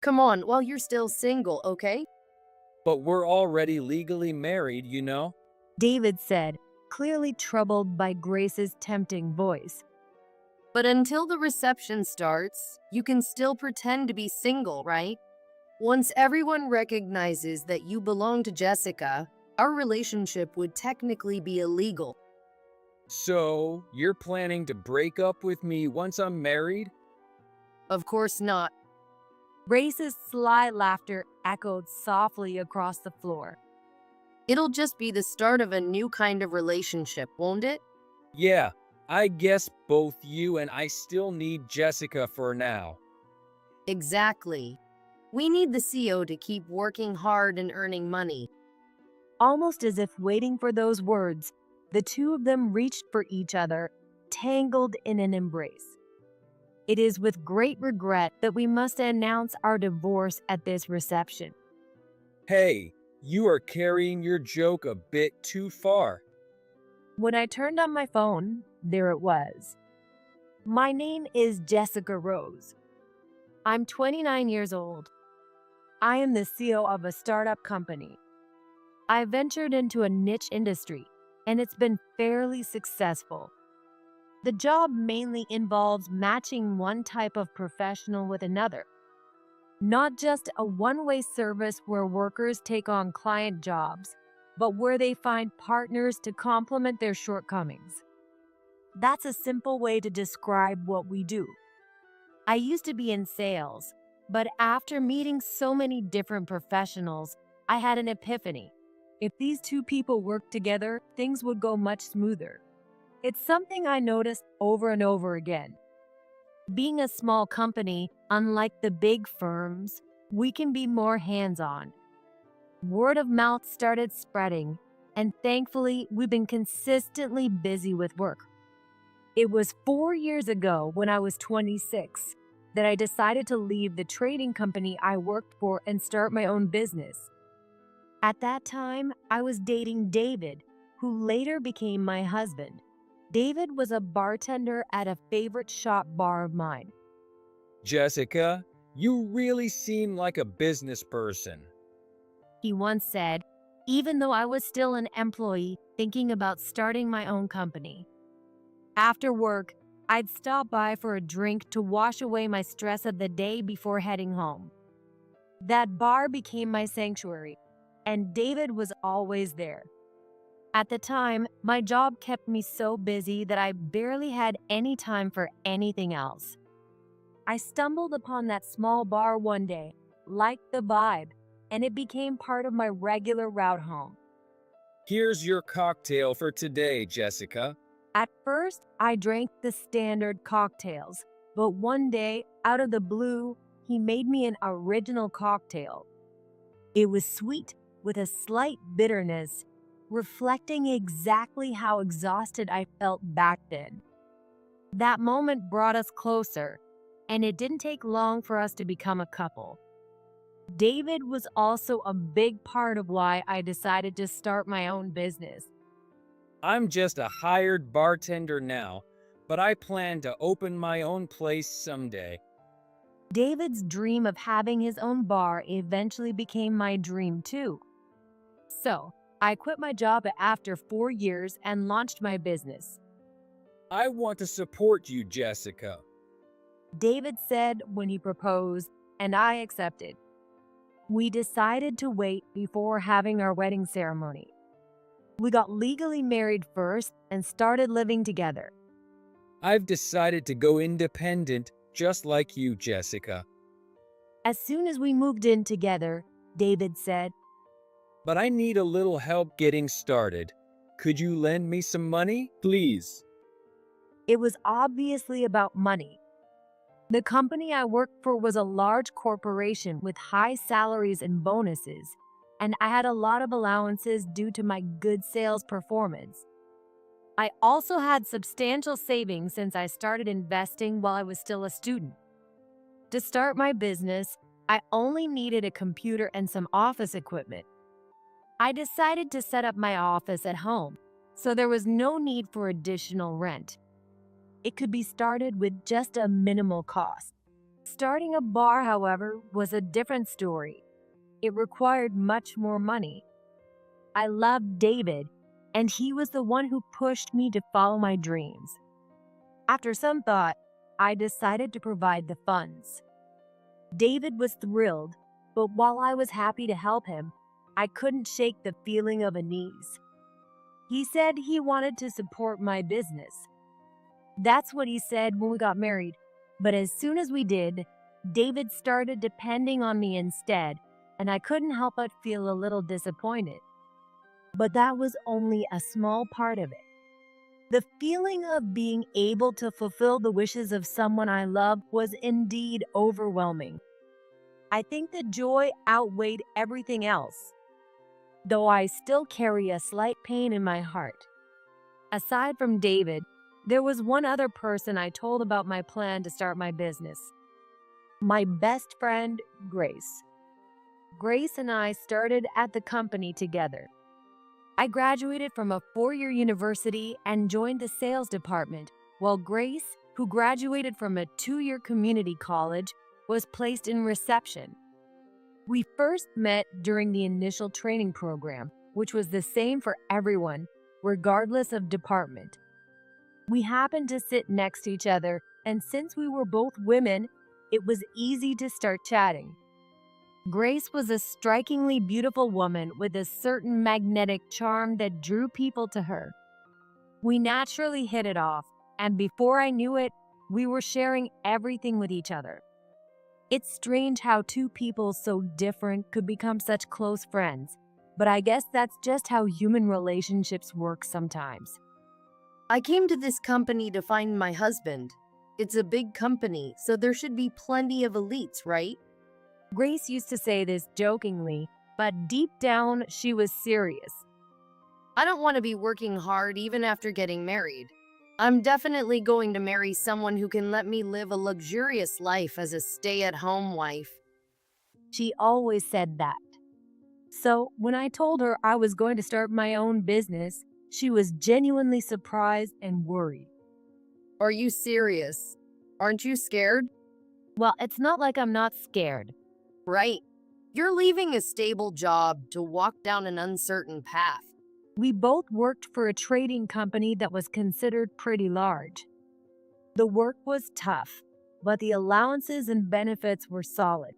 Come on, while you're still single, okay? But we're already legally married, David said, clearly troubled by Grace's tempting voice. But until the reception starts, you can still pretend to be single, right? Once everyone recognizes that you belong to Jessica, our relationship would technically be illegal. So, you're planning to break up with me once I'm married? Of course not. Grace's sly laughter echoed softly across the floor. It'll just be the start of a new kind of relationship, won't it? Yeah, I guess both you and I still need Jessica for now. Exactly. We need the CO to keep working hard and earning money. Almost as if waiting for those words, the two of them reached for each other, tangled in an embrace. It is with great regret that we must announce our divorce at this reception. Hey, you are carrying your joke a bit too far. When I turned on my phone, there it was. My name is Jessica Rose. I'm 29 years old. I am the CEO of a startup company. I ventured into a niche industry, and it's been fairly successful. The job mainly involves matching one type of professional with another. Not just a one-way service where workers take on client jobs, but where they find partners to complement their shortcomings. That's a simple way to describe what we do. I used to be in sales, but after meeting so many different professionals, I had an epiphany. If these two people worked together, things would go much smoother. It's something I noticed over and over again. Being a small company, unlike the big firms, we can be more hands-on. Word of mouth started spreading, and thankfully, we've been consistently busy with work. It was 4 years ago, when I was 26, that I decided to leave the trading company I worked for and start my own business. At that time, I was dating David, who later became my husband. David was a bartender at a favorite shop bar of mine. Jessica, you really seem like a business person. He once said, even though I was still an employee thinking about starting my own company. After work, I'd stop by for a drink to wash away my stress of the day before heading home. That bar became my sanctuary, and David was always there. At the time, my job kept me so busy that I barely had any time for anything else. I stumbled upon that small bar one day, liked the vibe, and it became part of my regular route home. Here's your cocktail for today, Jessica. At first, I drank the standard cocktails, but one day, out of the blue, he made me an original cocktail. It was sweet, with a slight bitterness, reflecting exactly how exhausted I felt back then. That moment brought us closer, and it didn't take long for us to become a couple. David was also a big part of why I decided to start my own business. I'm just a hired bartender now, but I plan to open my own place someday. David's dream of having his own bar eventually became my dream too. So, I quit my job after 4 years and launched my business. I want to support you, Jessica. David said when he proposed, and I accepted. We decided to wait before having our wedding ceremony. We got legally married first and started living together. I've decided to go independent, just like you, Jessica. As soon as we moved in together, David said, But I need a little help getting started. Could you lend me some money, please? it was obviously about money. The company I worked for was a large corporation with high salaries and bonuses, and I had a lot of allowances due to my good sales performance. I also had substantial savings since I started investing while I was still a student. To start my business, I only needed a computer and some office equipment. I decided to set up my office at home, so there was no need for additional rent. It could be started with just a minimal cost. Starting a bar, however, was a different story. It required much more money. I loved David, and he was the one who pushed me to follow my dreams. After some thought, I decided to provide the funds. David was thrilled, but while I was happy to help him, I couldn't shake the feeling of unease. He said he wanted to support my business. That's what he said when we got married, but as soon as we did, David started depending on me instead, and I couldn't help but feel a little disappointed. But that was only a small part of it. The feeling of being able to fulfill the wishes of someone I love was indeed overwhelming. I think the joy outweighed everything else, though I still carry a slight pain in my heart. Aside from David, there was one other person I told about my plan to start my business. My best friend, Grace. Grace and I started at the company together. I graduated from a 4-year university and joined the sales department, while Grace, who graduated from a 2-year community college, was placed in reception. We first met during the initial training program, which was the same for everyone, regardless of department. We happened to sit next to each other, and since we were both women, it was easy to start chatting. Grace was a strikingly beautiful woman with a certain magnetic charm that drew people to her. We naturally hit it off, and before I knew it, we were sharing everything with each other. It's strange how two people so different could become such close friends, but I guess that's just how human relationships work sometimes. I came to this company to find my husband. It's a big company, so there should be plenty of elites, right? Grace used to say this jokingly, but deep down, she was serious. I don't want to be working hard even after getting married. I'm definitely going to marry someone who can let me live a luxurious life as a stay-at-home wife. She always said that. So when I told her I was going to start my own business, she was genuinely surprised and worried. Are you serious? Aren't you scared? Well, it's not like I'm not scared. Right. You're leaving a stable job to walk down an uncertain path. We both worked for a trading company that was considered pretty large. The work was tough, but the allowances and benefits were solid.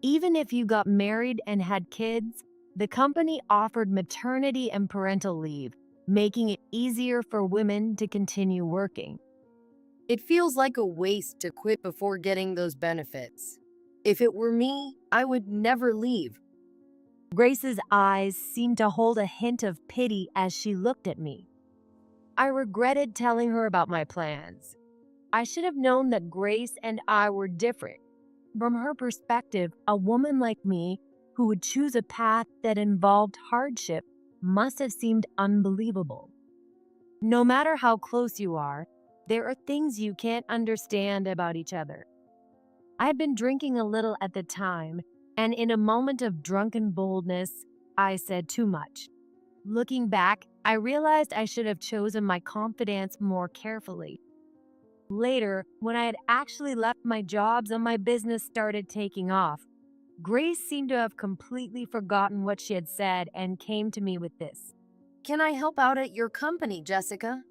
Even if you got married and had kids, the company offered maternity and parental leave, making it easier for women to continue working. It feels like a waste to quit before getting those benefits. If it were me, I would never leave. Grace's eyes seemed to hold a hint of pity as she looked at me. I regretted telling her about my plans. I should have known that Grace and I were different. From her perspective, a woman like me who would choose a path that involved hardship must have seemed unbelievable. No matter how close you are, there are things you can't understand about each other. I had been drinking a little at the time, and in a moment of drunken boldness, I said too much. Looking back, I realized I should have chosen my confidence more carefully. Later, when I had actually left my jobs and my business started taking off, Grace seemed to have completely forgotten what she had said and came to me with this. Can I help out at your company, Jessica?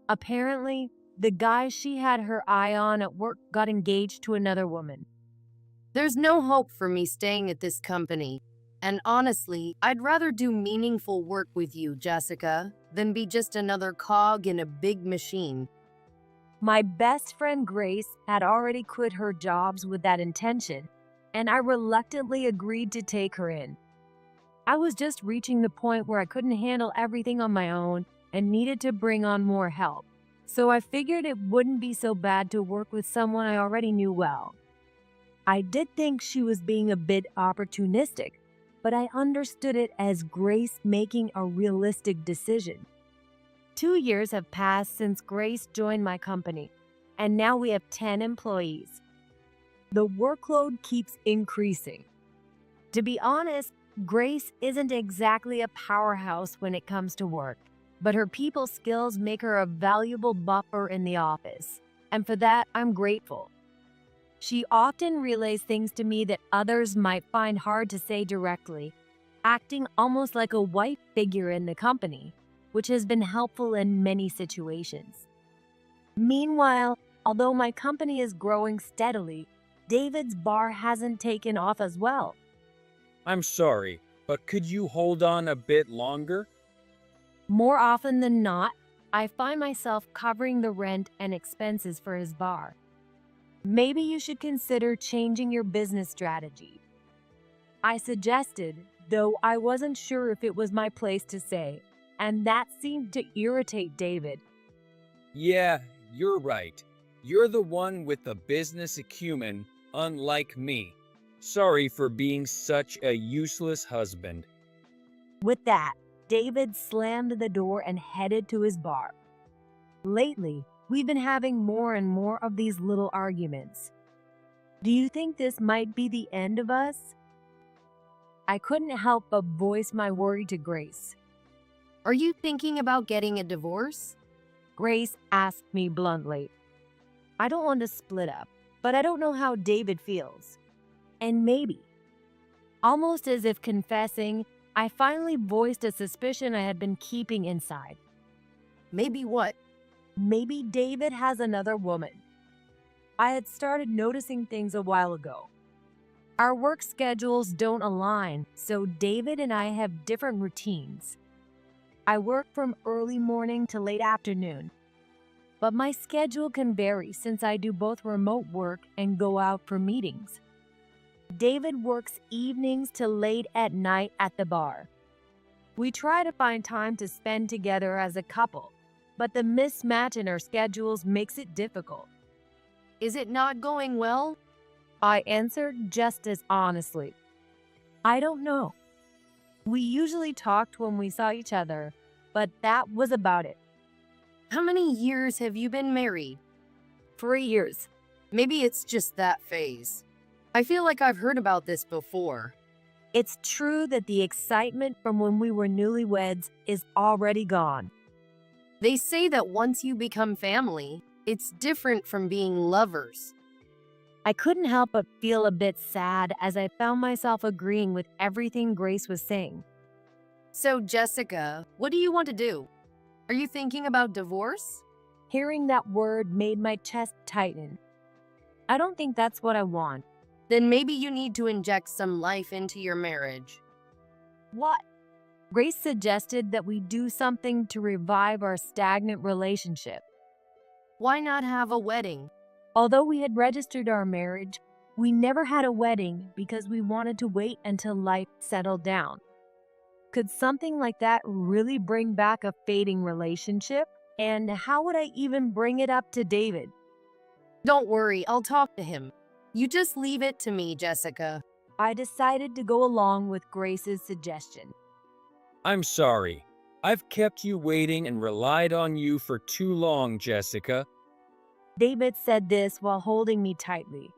Apparently, the guy she had her eye on at work got engaged to another woman. There's no hope for me staying at this company. And honestly, I'd rather do meaningful work with you, Jessica, than be just another cog in a big machine. My best friend Grace had already quit her jobs with that intention, and I reluctantly agreed to take her in. I was just reaching the point where I couldn't handle everything on my own and needed to bring on more help, so I figured it wouldn't be so bad to work with someone I already knew well. I did think she was being a bit opportunistic, but I understood it as Grace making a realistic decision. 2 years have passed since Grace joined my company, and now we have 10 employees. The workload keeps increasing. To be honest, Grace isn't exactly a powerhouse when it comes to work, but her people skills make her a valuable buffer in the office, and for that, I'm grateful. She often relays things to me that others might find hard to say directly, acting almost like a white figure in the company, which has been helpful in many situations. Meanwhile, although my company is growing steadily, David's bar hasn't taken off as well. I'm sorry, but could you hold on a bit longer? More often than not, I find myself covering the rent and expenses for his bar. Maybe you should consider changing your business strategy. I suggested, though I wasn't sure if it was my place to say, and that seemed to irritate David. Yeah, you're right. You're the one with the business acumen, unlike me. Sorry for being such a useless husband. With that, David slammed the door and headed to his bar. Lately, we've been having more and more of these little arguments. Do you think this might be the end of us? I couldn't help but voice my worry to Grace. Are you thinking about getting a divorce? Grace asked me bluntly. I don't want to split up, but I don't know how David feels. And maybe, almost as if confessing, I finally voiced a suspicion I had been keeping inside. Maybe what? Maybe David has another woman. I had started noticing things a while ago. Our work schedules don't align, so David and I have different routines. I work from early morning to late afternoon, but my schedule can vary since I do both remote work and go out for meetings. David works evenings to late at night at the bar. We try to find time to spend together as a couple, but the mismatch in our schedules makes it difficult. Is it not going well? I answered just as honestly. I don't know. We usually talked when we saw each other, but that was about it. How many years have you been married? 3 years. Maybe it's just that phase. I feel like I've heard about this before. It's true that the excitement from when we were newlyweds is already gone. They say that once you become family, it's different from being lovers. I couldn't help but feel a bit sad as I found myself agreeing with everything Grace was saying. So, Jessica, what do you want to do? Are you thinking about divorce? Hearing that word made my chest tighten. I don't think that's what I want. Then maybe you need to inject some life into your marriage. What? Grace suggested that we do something to revive our stagnant relationship. Why not have a wedding? Although we had registered our marriage, we never had a wedding because we wanted to wait until life settled down. Could something like that really bring back a fading relationship? And how would I even bring it up to David? Don't worry, I'll talk to him. You just leave it to me, Jessica. I decided to go along with Grace's suggestion. I'm sorry. I've kept you waiting and relied on you for too long, Jessica. David said this while holding me tightly.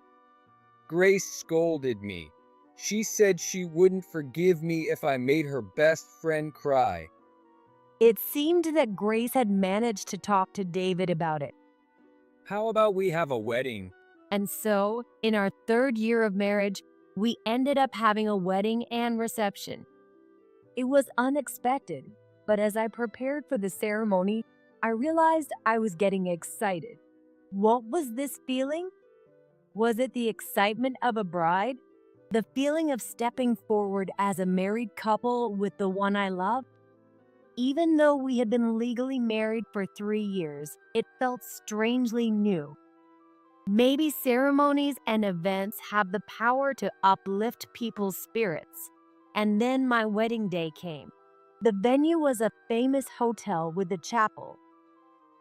Grace scolded me. She said she wouldn't forgive me if I made her best friend cry. It seemed that Grace had managed to talk to David about it. How about we have a wedding? And so, in our 3rd year of marriage, we ended up having a wedding and reception. It was unexpected, but as I prepared for the ceremony, I realized I was getting excited. What was this feeling? Was it the excitement of a bride? The feeling of stepping forward as a married couple with the one I love? Even though we had been legally married for 3 years, it felt strangely new. Maybe ceremonies and events have the power to uplift people's spirits. And then my wedding day came. The venue was a famous hotel with a chapel.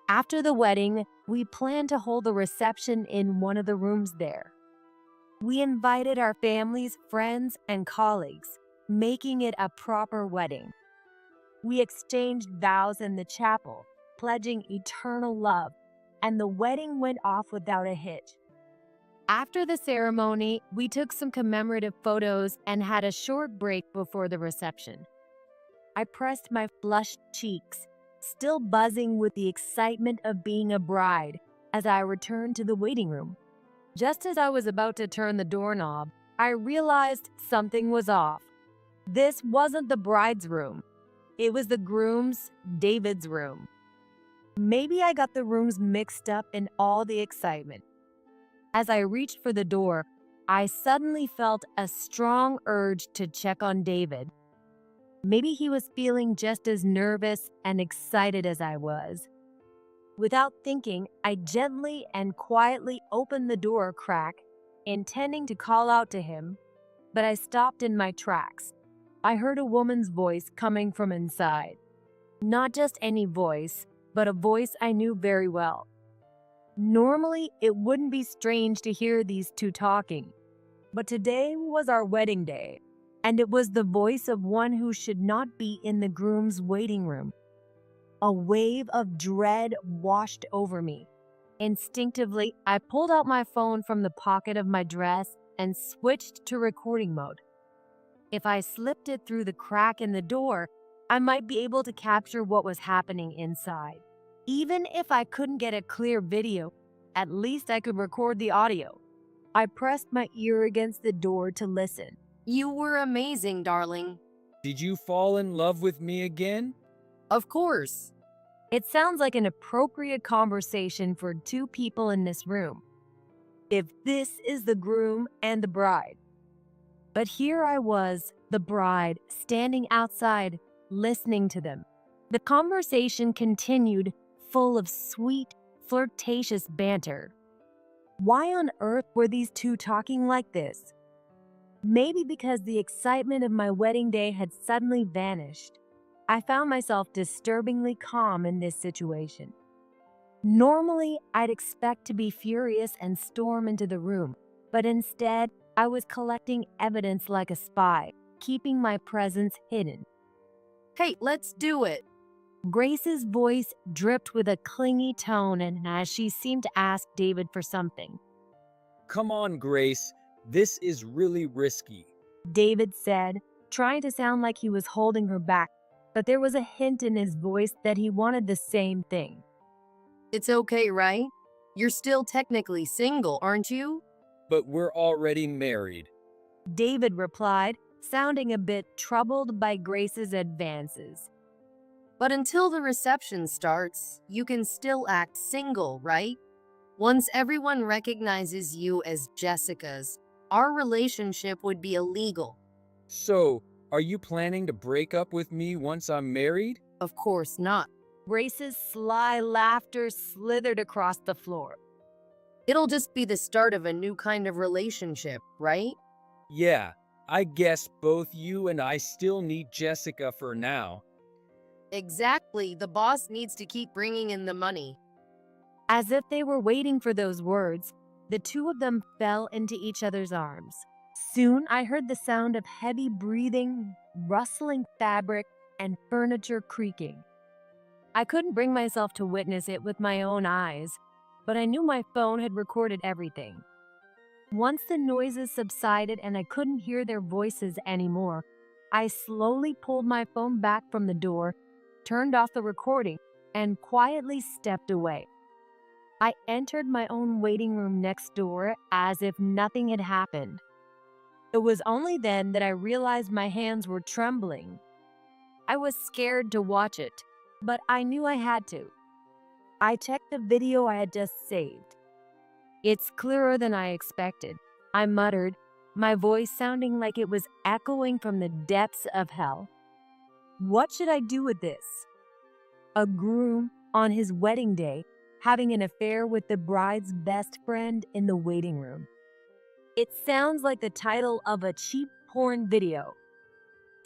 After the wedding, we planned to hold a reception in one of the rooms there. We invited our families, friends, and colleagues, making it a proper wedding. We exchanged vows in the chapel, pledging eternal love, and the wedding went off without a hitch. After the ceremony, we took some commemorative photos and had a short break before the reception. I pressed my flushed cheeks, still buzzing with the excitement of being a bride, as I returned to the waiting room. Just as I was about to turn the doorknob, I realized something was off. This wasn't the bride's room. It was the groom's, David's room. Maybe I got the rooms mixed up in all the excitement. As I reached for the door, I suddenly felt a strong urge to check on David. Maybe he was feeling just as nervous and excited as I was. Without thinking, I gently and quietly opened the door a crack, intending to call out to him, but I stopped in my tracks. I heard a woman's voice coming from inside. Not just any voice, but a voice I knew very well. Normally, it wouldn't be strange to hear these two talking, but today was our wedding day, and it was the voice of one who should not be in the groom's waiting room. A wave of dread washed over me. Instinctively, I pulled out my phone from the pocket of my dress and switched to recording mode. If I slipped it through the crack in the door, I might be able to capture what was happening inside. Even if I couldn't get a clear video, at least I could record the audio. I pressed my ear against the door to listen. You were amazing, darling. Did you fall in love with me again? Of course. It sounds like an appropriate conversation for two people in this room, if this is the groom and the bride. But here I was, the bride, standing outside, listening to them. The conversation continued, full of sweet, flirtatious banter. Why on earth were these two talking like this? Maybe because the excitement of my wedding day had suddenly vanished. I found myself disturbingly calm in this situation. Normally, I'd expect to be furious and storm into the room, but instead, I was collecting evidence like a spy, keeping my presence hidden. Hey, let's do it. Grace's voice dripped with a clingy tone, and as she seemed to ask David for something. Come on, Grace. This is really risky. David said, trying to sound like he was holding her back, but there was a hint in his voice that he wanted the same thing. It's okay, right? You're still technically single, aren't you? But we're already married. David replied, sounding a bit troubled by Grace's advances. But until the reception starts, you can still act single, right? Once everyone recognizes you as Jessica's, our relationship would be illegal. So, are you planning to break up with me once I'm married? Of course not. Grace's sly laughter slithered across the floor. It'll just be the start of a new kind of relationship, right? Yeah, I guess both you and I still need Jessica for now. Exactly, the boss needs to keep bringing in the money. As if they were waiting for those words, the two of them fell into each other's arms. Soon I heard the sound of heavy breathing, rustling fabric, and furniture creaking. I couldn't bring myself to witness it with my own eyes, but I knew my phone had recorded everything. Once the noises subsided and I couldn't hear their voices anymore, I slowly pulled my phone back from the door, turned off the recording, and quietly stepped away. I entered my own waiting room next door as if nothing had happened. It was only then that I realized my hands were trembling. I was scared to watch it, but I knew I had to. I checked the video I had just saved. It's clearer than I expected, I muttered, my voice sounding like it was echoing from the depths of hell. What should I do with this? A groom on his wedding day having an affair with the bride's best friend in the waiting room. It sounds like the title of a cheap porn video.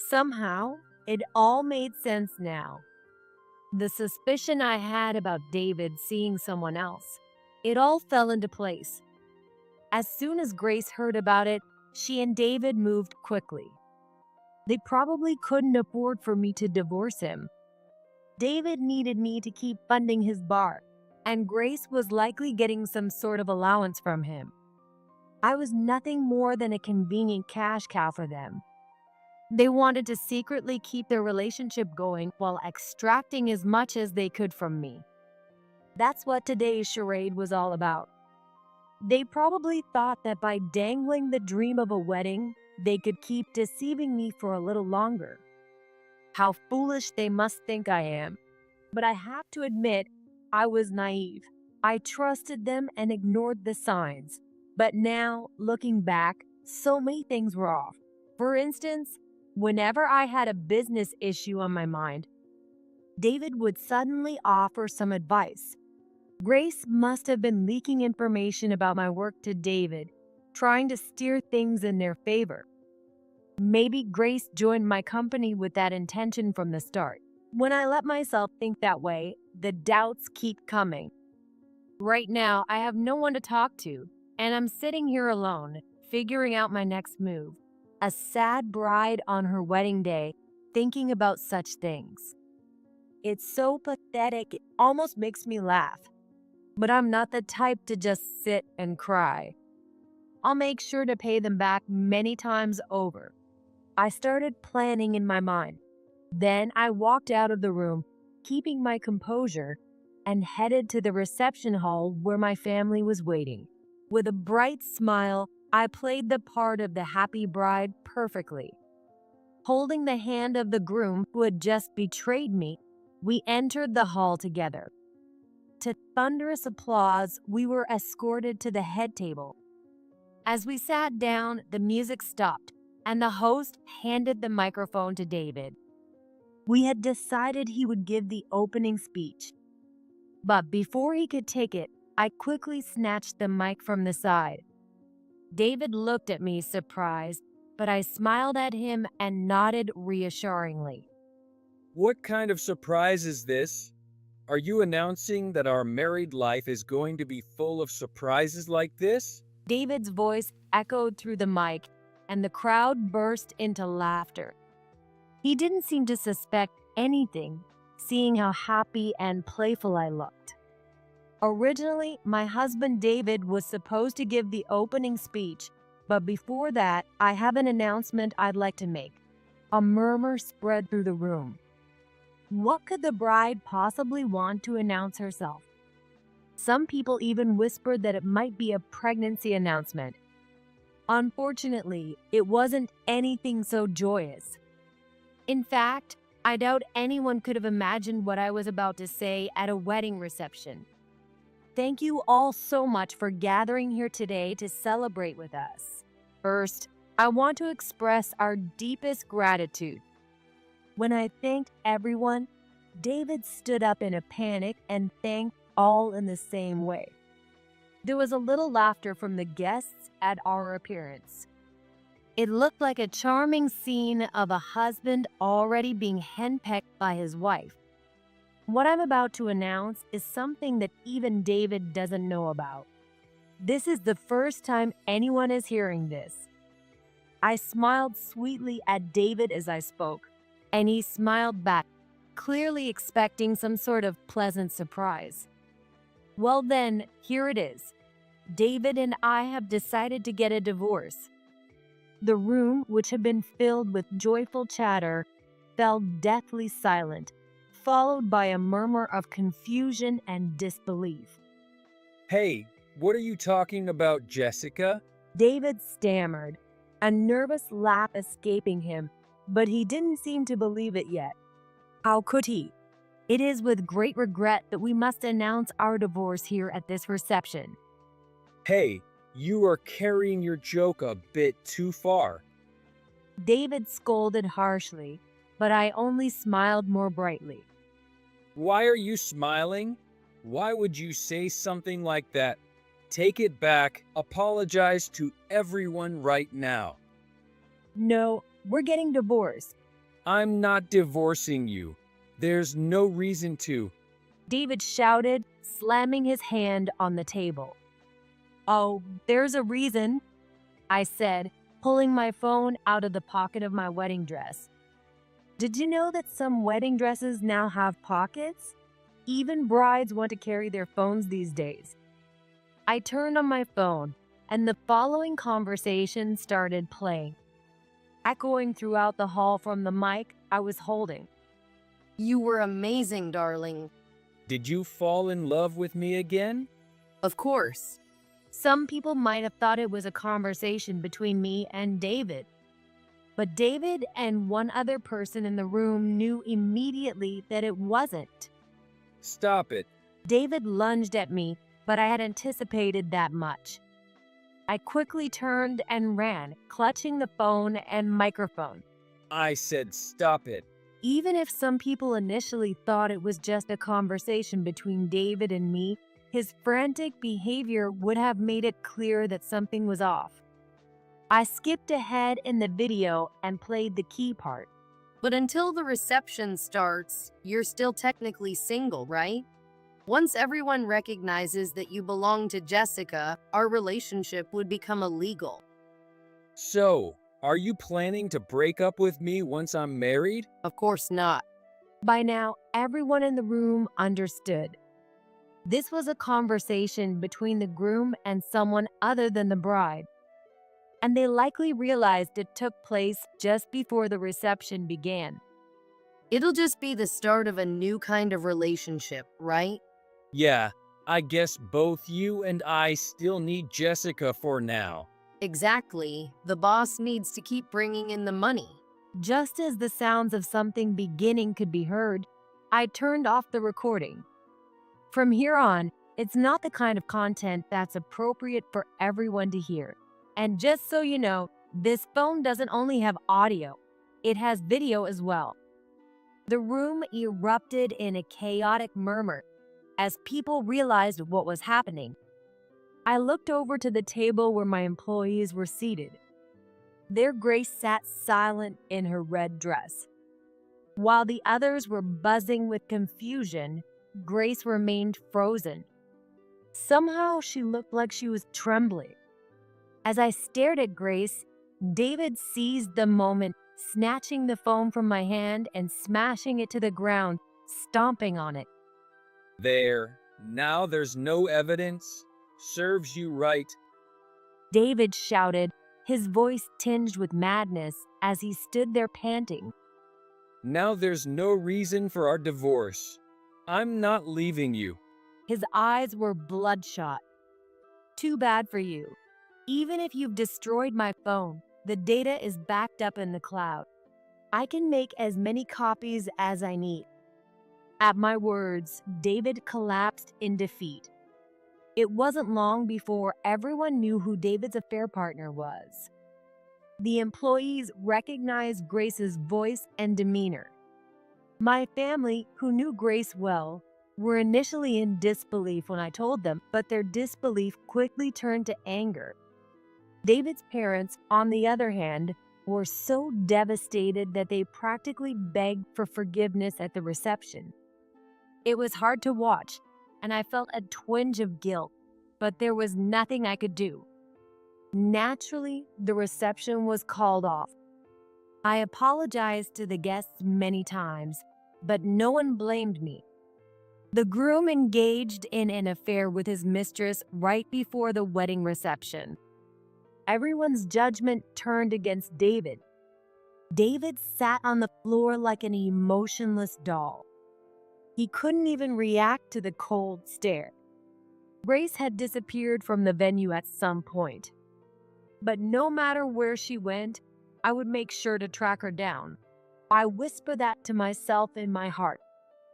Somehow, it all made sense now. The suspicion I had about David seeing someone else, it all fell into place. As soon as Grace heard about it, she and David moved quickly. They probably couldn't afford for me to divorce him. David needed me to keep funding his bar, and Grace was likely getting some sort of allowance from him. I was nothing more than a convenient cash cow for them. They wanted to secretly keep their relationship going while extracting as much as they could from me. That's what today's charade was all about. They probably thought that by dangling the dream of a wedding, they could keep deceiving me for a little longer. How foolish they must think I am. But I have to admit, I was naive. I trusted them and ignored the signs. But now, looking back, so many things were off. For instance, whenever I had a business issue on my mind, David would suddenly offer some advice. Grace must have been leaking information about my work to David, trying to steer things in their favor. Maybe Grace joined my company with that intention from the start. When I let myself think that way, the doubts keep coming. Right now, I have no one to talk to, and I'm sitting here alone, figuring out my next move. A sad bride on her wedding day, thinking about such things. It's so pathetic, it almost makes me laugh. But I'm not the type to just sit and cry. I'll make sure to pay them back many times over. I started planning in my mind. Then I walked out of the room, keeping my composure, and headed to the reception hall where my family was waiting. With a bright smile, I played the part of the happy bride perfectly. Holding the hand of the groom who had just betrayed me, we entered the hall together. To thunderous applause, we were escorted to the head table. As we sat down, the music stopped, and the host handed the microphone to David. We had decided he would give the opening speech. But before he could take it, I quickly snatched the mic from the side. David looked at me surprised, but I smiled at him and nodded reassuringly. What kind of surprise is this? Are you announcing that our married life is going to be full of surprises like this? David's voice echoed through the mic, and the crowd burst into laughter. He didn't seem to suspect anything, seeing how happy and playful I looked. Originally, my husband David was supposed to give the opening speech, but before that, I have an announcement I'd like to make. A murmur spread through the room. What could the bride possibly want to announce herself? Some people even whispered that it might be a pregnancy announcement. Unfortunately, it wasn't anything so joyous. In fact, I doubt anyone could have imagined what I was about to say at a wedding reception. Thank you all so much for gathering here today to celebrate with us. First, I want to express our deepest gratitude. When I thanked everyone, David stood up in a panic and thanked all in the same way. There was a little laughter from the guests at our appearance. It looked like a charming scene of a husband already being henpecked by his wife. What I'm about to announce is something that even David doesn't know about. This is the first time anyone is hearing this. I smiled sweetly at David as I spoke, and he smiled back, clearly expecting some sort of pleasant surprise. Well then, here it is. David and I have decided to get a divorce. The room, which had been filled with joyful chatter, fell deathly silent, followed by a murmur of confusion and disbelief. Hey, what are you talking about, Jessica? David stammered, a nervous laugh escaping him, but he didn't seem to believe it yet. How could he? It is with great regret that we must announce our divorce here at this reception. Hey, you are carrying your joke a bit too far. David scolded harshly, but I only smiled more brightly. Why are you smiling? Why would you say something like that? Take it back. Apologize to everyone right now. No, we're getting divorced. I'm not divorcing you. There's no reason to. David shouted, slamming his hand on the table. Oh, there's a reason, I said, pulling my phone out of the pocket of my wedding dress. Did you know that some wedding dresses now have pockets? Even brides want to carry their phones these days. I turned on my phone, and the following conversation started playing, echoing throughout the hall from the mic I was holding. You were amazing, darling. Did you fall in love with me again? Of course. Some people might have thought it was a conversation between me and David. But David and one other person in the room knew immediately that it wasn't. Stop it. David lunged at me, but I had anticipated that much. I quickly turned and ran, clutching the phone and microphone. I said stop it. Even if some people initially thought it was just a conversation between David and me, his frantic behavior would have made it clear that something was off. I skipped ahead in the video and played the key part. But until the reception starts, you're still technically single, right? Once everyone recognizes that you belong to Jessica, our relationship would become illegal. So, are you planning to break up with me once I'm married? Of course not. By now, everyone in the room understood. This was a conversation between the groom and someone other than the bride. And they likely realized it took place just before the reception began. It'll just be the start of a new kind of relationship, right? Yeah, I guess both you and I still need Jessica for now. Exactly. The boss needs to keep bringing in the money. Just as the sounds of something beginning could be heard, I turned off the recording. From here on, it's not the kind of content that's appropriate for everyone to hear. And just so you know, this phone doesn't only have audio, it has video as well. The room erupted in a chaotic murmur as people realized what was happening. I looked over to the table where my employees were seated. Their Grace sat silent in her red dress. While the others were buzzing with confusion, Grace remained frozen. Somehow she looked like she was trembling. As I stared at Grace, David seized the moment, snatching the phone from my hand and smashing it to the ground, stomping on it. There, now there's no evidence. Serves you right. David shouted, his voice tinged with madness as he stood there panting. Now there's no reason for our divorce. I'm not leaving you. His eyes were bloodshot. Too bad for you. Even if you've destroyed my phone, the data is backed up in the cloud. I can make as many copies as I need. At my words, David collapsed in defeat. It wasn't long before everyone knew who David's affair partner was. The employees recognized Grace's voice and demeanor. My family, who knew Grace well, were initially in disbelief when I told them, but their disbelief quickly turned to anger. David's parents, on the other hand, were so devastated that they practically begged for forgiveness at the reception. It was hard to watch, and I felt a twinge of guilt, but there was nothing I could do. Naturally, the reception was called off. I apologized to the guests many times, but no one blamed me. The groom engaged in an affair with his mistress right before the wedding reception. Everyone's judgment turned against David. David sat on the floor like an emotionless doll. He couldn't even react to the cold stare. Grace had disappeared from the venue at some point. But no matter where she went, I would make sure to track her down. I whispered that to myself in my heart.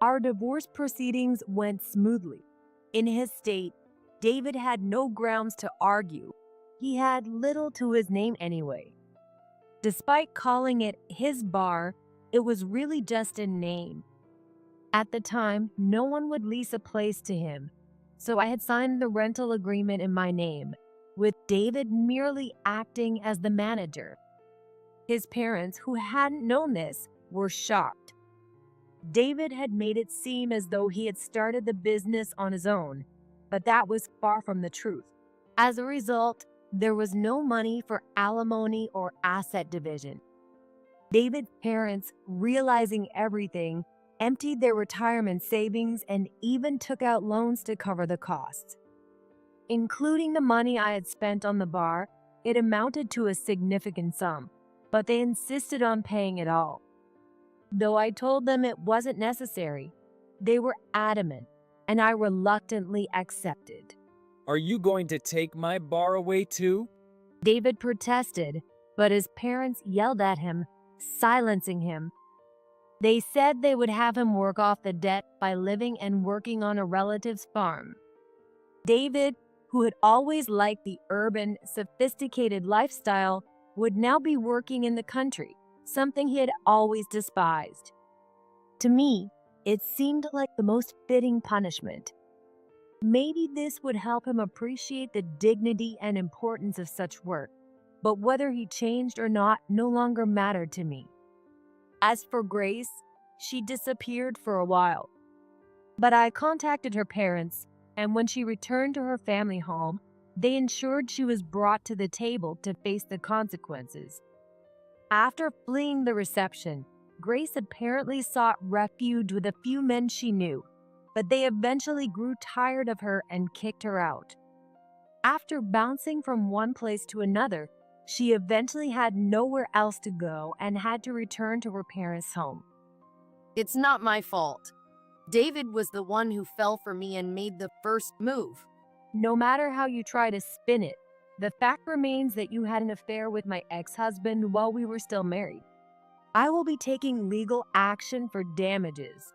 Our divorce proceedings went smoothly. In his state, David had no grounds to argue. He had little to his name anyway. Despite calling it his bar, it was really just a name. At the time, no one would lease a place to him, so I had signed the rental agreement in my name, with David merely acting as the manager. His parents, who hadn't known this, were shocked. David had made it seem as though he had started the business on his own, but that was far from the truth. As a result, there was no money for alimony or asset division. David's parents, realizing everything, emptied their retirement savings and even took out loans to cover the costs. Including the money I had spent on the bar, it amounted to a significant sum, but they insisted on paying it all. Though I told them it wasn't necessary, they were adamant, and I reluctantly accepted. Are you going to take my bar away too? David protested, but his parents yelled at him, silencing him. They said they would have him work off the debt by living and working on a relative's farm. David, who had always liked the urban, sophisticated lifestyle, would now be working in the country, something he had always despised. To me, it seemed like the most fitting punishment. Maybe this would help him appreciate the dignity and importance of such work, but whether he changed or not no longer mattered to me. As for Grace, she disappeared for a while. But I contacted her parents, and when she returned to her family home, they ensured she was brought to the table to face the consequences. After fleeing the reception, Grace apparently sought refuge with a few men she knew, but they eventually grew tired of her and kicked her out. After bouncing from one place to another, she eventually had nowhere else to go and had to return to her parents' home. It's not my fault. David was the one who fell for me and made the first move. No matter how you try to spin it, the fact remains that you had an affair with my ex-husband while we were still married. I will be taking legal action for damages.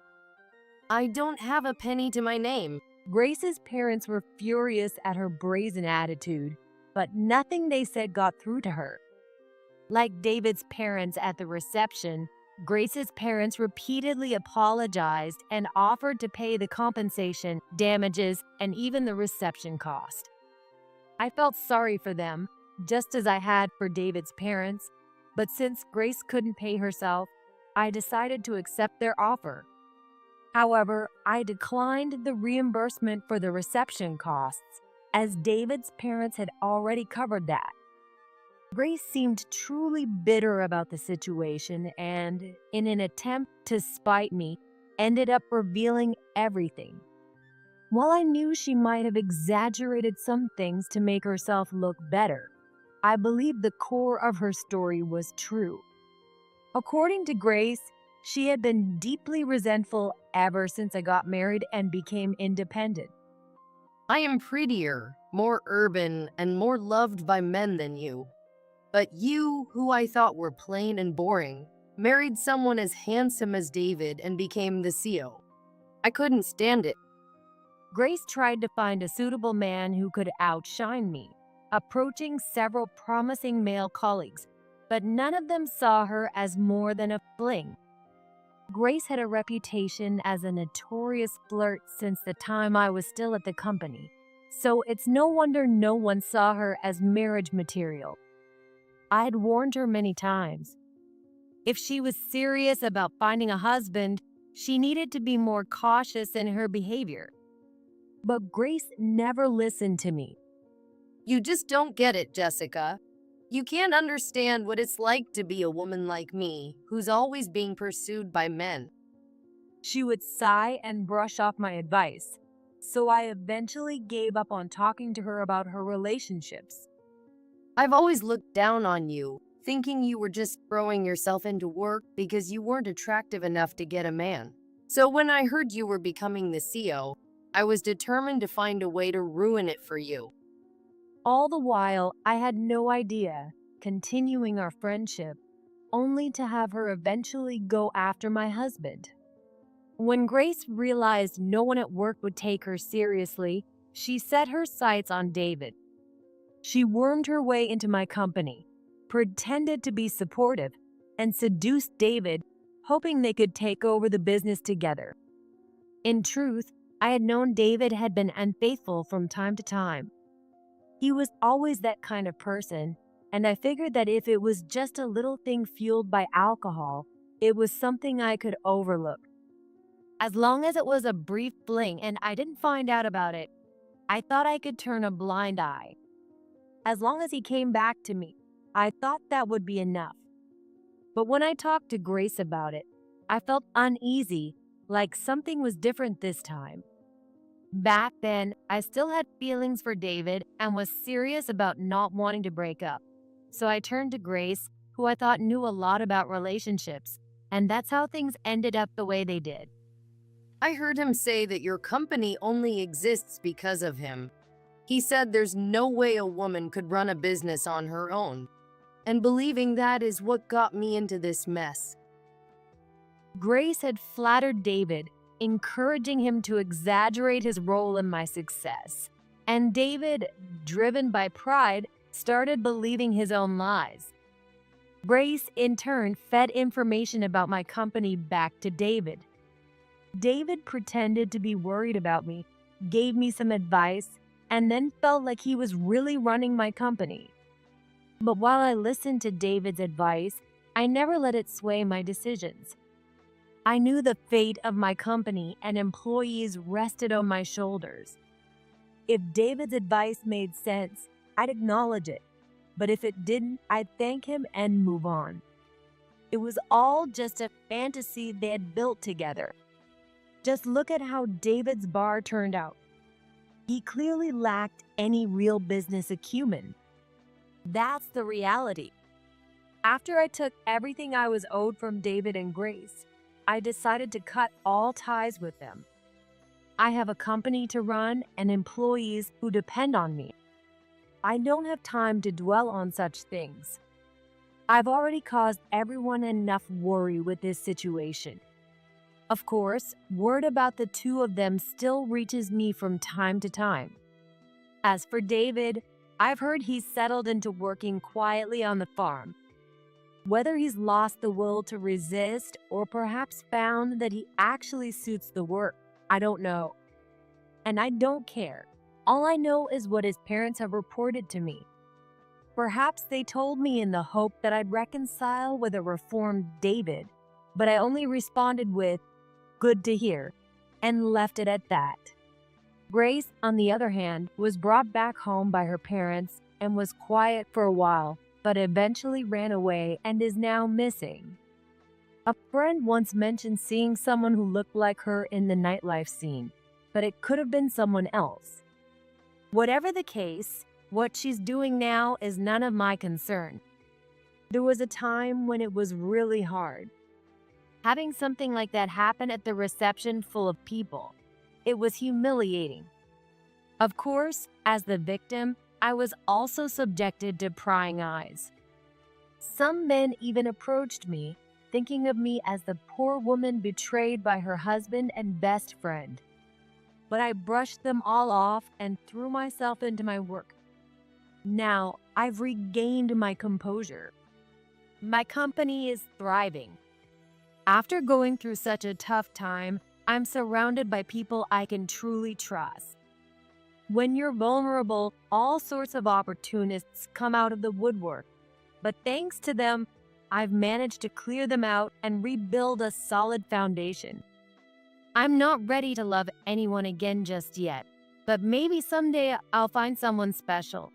I don't have a penny to my name. Grace's parents were furious at her brazen attitude, but nothing they said got through to her. Like David's parents at the reception, Grace's parents repeatedly apologized and offered to pay the compensation, damages, and even the reception cost. I felt sorry for them, just as I had for David's parents, but since Grace couldn't pay herself, I decided to accept their offer. However, I declined the reimbursement for the reception costs, as David's parents had already covered that. Grace seemed truly bitter about the situation and, in an attempt to spite me, ended up revealing everything. While I knew she might have exaggerated some things to make herself look better, I believe the core of her story was true. According to Grace, she had been deeply resentful ever since I got married and became independent. I am prettier, more urban, and more loved by men than you. But you, who I thought were plain and boring, married someone as handsome as David and became the CEO. I couldn't stand it. Grace tried to find a suitable man who could outshine me, approaching several promising male colleagues, but none of them saw her as more than a fling. Grace had a reputation as a notorious flirt since the time I was still at the company, so it's no wonder no one saw her as marriage material. I had warned her many times. If she was serious about finding a husband, she needed to be more cautious in her behavior. But Grace never listened to me. You just don't get it, Jessica. You can't understand what it's like to be a woman like me, who's always being pursued by men. She would sigh and brush off my advice, so I eventually gave up on talking to her about her relationships. I've always looked down on you, thinking you were just throwing yourself into work because you weren't attractive enough to get a man. So when I heard you were becoming the CEO, I was determined to find a way to ruin it for you. All the while, I had no idea, continuing our friendship, only to have her eventually go after my husband. When Grace realized no one at work would take her seriously, she set her sights on David. She wormed her way into my company, pretended to be supportive, and seduced David, hoping they could take over the business together. In truth, I had known David had been unfaithful from time to time. He was always that kind of person, and I figured that if it was just a little thing fueled by alcohol, it was something I could overlook. As long as it was a brief fling and I didn't find out about it, I thought I could turn a blind eye. As long as he came back to me, I thought that would be enough. But when I talked to Grace about it, I felt uneasy, like something was different this time. Back then, I still had feelings for David and was serious about not wanting to break up. So I turned to Grace, who I thought knew a lot about relationships, and that's how things ended up the way they did. I heard him say that your company only exists because of him. He said there's no way a woman could run a business on her own. And believing that is what got me into this mess. Grace had flattered David, encouraging him to exaggerate his role in my success. And David, driven by pride, started believing his own lies. Grace, in turn, fed information about my company back to David. David pretended to be worried about me, gave me some advice, and then felt like he was really running my company. But while I listened to David's advice, I never let it sway my decisions. I knew the fate of my company and employees rested on my shoulders. If David's advice made sense, I'd acknowledge it. But if it didn't, I'd thank him and move on. It was all just a fantasy they had built together. Just look at how David's bar turned out. He clearly lacked any real business acumen. That's the reality. After I took everything I was owed from David and Grace, I decided to cut all ties with them. I have a company to run and employees who depend on me. I don't have time to dwell on such things. I've already caused everyone enough worry with this situation. Of course, word about the two of them still reaches me from time to time. As for David, I've heard he's settled into working quietly on the farm. Whether he's lost the will to resist or perhaps found that he actually suits the work, I don't know. And I don't care. All I know is what his parents have reported to me. Perhaps they told me in the hope that I'd reconcile with a reformed David, but I only responded with, "Good to hear," and left it at that. Grace, on the other hand, was brought back home by her parents and was quiet for a while, but eventually ran away and is now missing. A friend once mentioned seeing someone who looked like her in the nightlife scene, but it could have been someone else. Whatever the case, what she's doing now is none of my concern. There was a time when it was really hard. Having something like that happen at the reception full of people, it was humiliating. Of course, as the victim, I was also subjected to prying eyes. Some men even approached me, thinking of me as the poor woman betrayed by her husband and best friend. But I brushed them all off and threw myself into my work. Now, I've regained my composure. My company is thriving. After going through such a tough time, I'm surrounded by people I can truly trust. When you're vulnerable, all sorts of opportunists come out of the woodwork. But thanks to them, I've managed to clear them out and rebuild a solid foundation. I'm not ready to love anyone again just yet, but maybe someday I'll find someone special.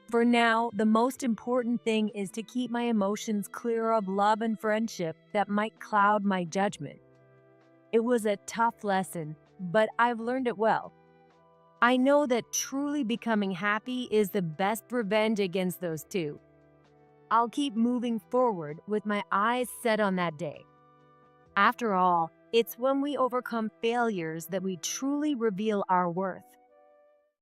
For now, the most important thing is to keep my emotions clear of love and friendship that might cloud my judgment. It was a tough lesson, but I've learned it well. I know that truly becoming happy is the best revenge against those two. I'll keep moving forward with my eyes set on that day. After all, it's when we overcome failures that we truly reveal our worth.